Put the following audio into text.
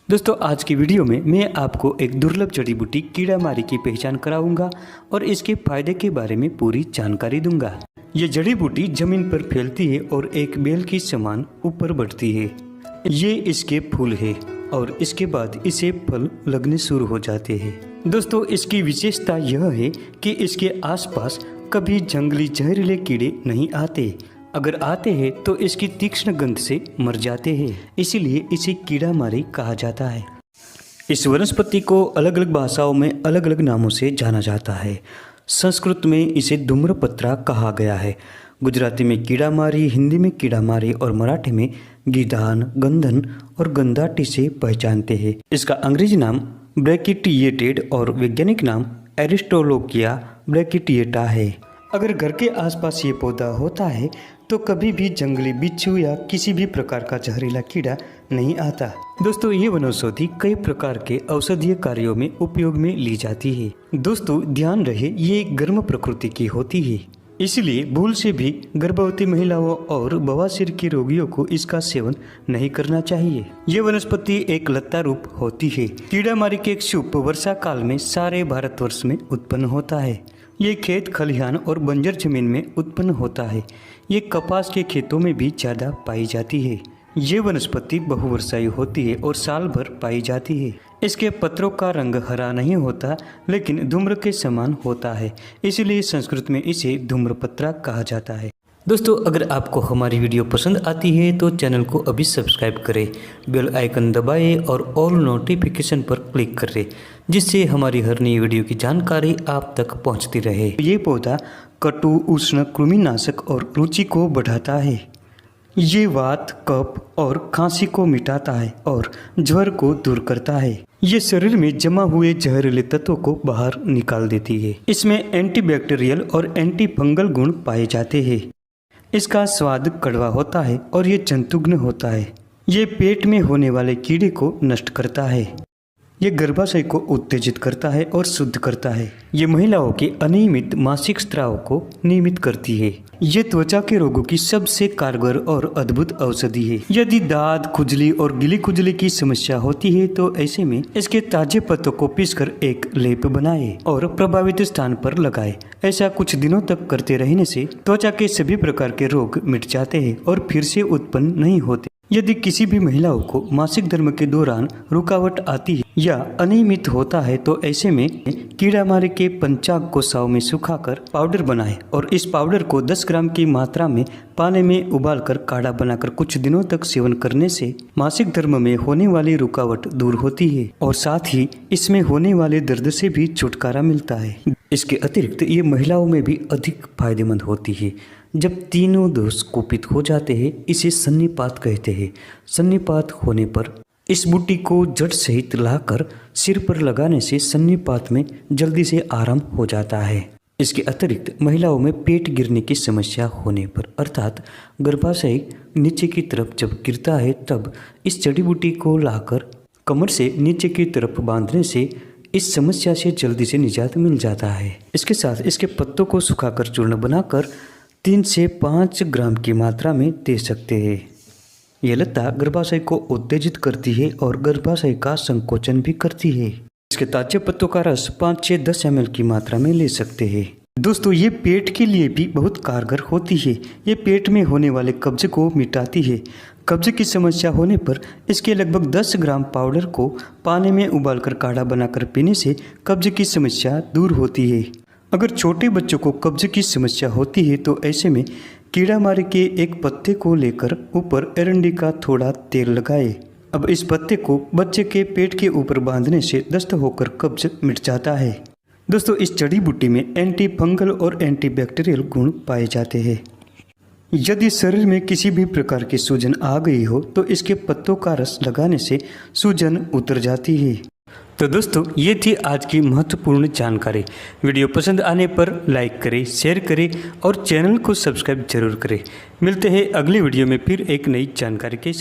दोस्तों आज की वीडियो में मैं आपको एक दुर्लभ जड़ी बूटी कीड़ा मारी की पहचान कराऊंगा और इसके फायदे के बारे में पूरी जानकारी दूंगा। ये जड़ी बूटी जमीन पर फैलती है और एक बेल की समान ऊपर बढ़ती है। ये इसके फूल है और इसके बाद इसे फल लगने शुरू हो जाते हैं। दोस्तों इसकी विशेषता यह है कि इसके आसपास कभी जंगली जहरीले कीड़े नहीं आते। अगर आते हैं तो इसकी तीक्ष्ण गंध से मर जाते हैं, इसीलिए इसे कीड़ा मारी कहा जाता है। इस वनस्पति को अलग अलग भाषाओं में अलग अलग नामों से जाना जाता है। संस्कृत में इसे धूम्रपत्रा कहा गया है, गुजराती में कीड़ा मारी, हिंदी में कीड़ा मारी और मराठी में गिधान, गंधन और गंधाटी से पहचानते हैं। इसका अंग्रेजी नाम ब्रैकिटिएटेड और वैज्ञानिक नाम एरिस्टोलोकिया ब्रैकिटिएटा है। अगर घर के आसपास ये पौधा होता है तो कभी भी जंगली बिच्छू या किसी भी प्रकार का जहरीला कीड़ा नहीं आता। दोस्तों ये वनौषधि कई प्रकार के औषधीय कार्यों में उपयोग में ली जाती है। दोस्तों ध्यान रहे ये गर्म प्रकृति की होती है, इसलिए भूल से भी गर्भवती महिलाओं और बवासीर के रोगियों को इसका सेवन नहीं करना चाहिए। ये वनस्पति एक लता रूप होती है। कीड़ा मारी के एक सूप वर्षा काल में सारे भारतवर्ष में उत्पन्न होता है। ये खेत, खलिहान और बंजर जमीन में उत्पन्न होता है। ये कपास के खेतों में भी ज़्यादा पाई जाती है। ये वनस्पति बहुवर्षायु होती है और साल भर पाई जाती है। इसके पत्रों का रंग हरा नहीं होता लेकिन धूम्र के समान होता है, इसलिए संस्कृत में इसे धूम्रपत्रा कहा जाता है। दोस्तों अगर आपको हमारी वीडियो पसंद आती है तो चैनल को अभी सब्सक्राइब करें, बेल आइकन दबाएं और ऑल नोटिफिकेशन पर क्लिक करें, जिससे हमारी हर नई वीडियो की जानकारी आप तक पहुंचती रहे। ये पौधा कटु, उष्ण, कृमिनाशक और रुचि को बढ़ाता है। ये वात, कफ और खांसी को मिटाता है और ज्वर को दूर करता है। ये शरीर में जमा हुए जहरीले तत्वों को बाहर निकाल देती है। इसमें एंटीबैक्टीरियल और एंटी फंगल गुण पाए जाते हैं। इसका स्वाद कड़वा होता है और ये जंतुघ्न होता है। ये पेट में होने वाले कीड़े को नष्ट करता है। ये गर्भाशय को उत्तेजित करता है और शुद्ध करता है। ये महिलाओं के अनियमित मासिक स्राव को नियमित करती है। ये त्वचा के रोगों की सबसे कारगर और अद्भुत औषधि है। यदि दाद, खुजली और गिली खुजली की समस्या होती है तो ऐसे में इसके ताजे पत्तों को पीसकर एक लेप बनाए और प्रभावित स्थान पर लगाए। ऐसा कुछ दिनों तक करते रहने से त्वचा के सभी प्रकार के रोग मिट जाते हैं और फिर से उत्पन्न नहीं होते। यदि किसी भी महिलाओं को मासिक धर्म के दौरान रुकावट आती है या अनियमित होता है तो ऐसे में कीड़ा मारे के पंचांग को साव में सुखाकर पाउडर बनाएं और इस पाउडर को 10 ग्राम की मात्रा में पानी में उबालकर काढ़ा बनाकर कुछ दिनों तक सेवन करने से मासिक धर्म में होने वाली रुकावट दूर होती है और साथ ही इसमें होने वाले दर्द से भी छुटकारा मिलता है। इसके अतिरिक्त ये महिलाओं में भी अधिक फायदेमंद होती है। जब तीनों दोष कुपित हो जाते हैं इसे सन्निपात कहते हैं। सन्निपात होने पर इस बूटी को जड़ सहित लाकर सिर पर लगाने से सन्निपात में जल्दी से आराम हो जाता है। इसके अतिरिक्त महिलाओं में पेट गिरने की समस्या होने पर अर्थात गर्भाशय नीचे की तरफ जब गिरता है तब इस जड़ी बूटी को लाकर कमर से नीचे की तरफ बांधने से इस समस्या से जल्दी से निजात मिल जाता है। इसके साथ इसके पत्तों को सुखाकर चूर्ण बनाकर 3 से 5 ग्राम की मात्रा में दे सकते हैं। यह लता गर्भाशय को उत्तेजित करती है और गर्भाशय का संकोचन भी करती है। इसके ताजे पत्तों का रस 5 से 10 ml की मात्रा में ले सकते हैं। दोस्तों ये पेट के लिए भी बहुत कारगर होती है। ये पेट में होने वाले कब्ज को मिटाती है। कब्ज की समस्या होने पर इसके लगभग 10 ग्राम पाउडर को पानी में उबालकर काढ़ा बनाकर पीने से कब्ज की समस्या दूर होती है। अगर छोटे बच्चों को कब्ज की समस्या होती है तो ऐसे में कीड़ा मारे के एक पत्ते को लेकर ऊपर एरंडी का थोड़ा तेल लगाए। अब इस पत्ते को बच्चे के पेट के ऊपर बांधने से दस्त होकर कब्ज मिट जाता है। दोस्तों इस जड़ी बूटी में एंटी फंगल और एंटीबैक्टीरियल गुण पाए जाते हैं। यदि शरीर में किसी भी प्रकार की सूजन आ गई हो तो इसके पत्तों का रस लगाने से सूजन उतर जाती है। तो दोस्तों ये थी आज की महत्वपूर्ण जानकारी। वीडियो पसंद आने पर लाइक करें, शेयर करें और चैनल को सब्सक्राइब जरूर करें। मिलते हैं अगली वीडियो में फिर एक नई जानकारी के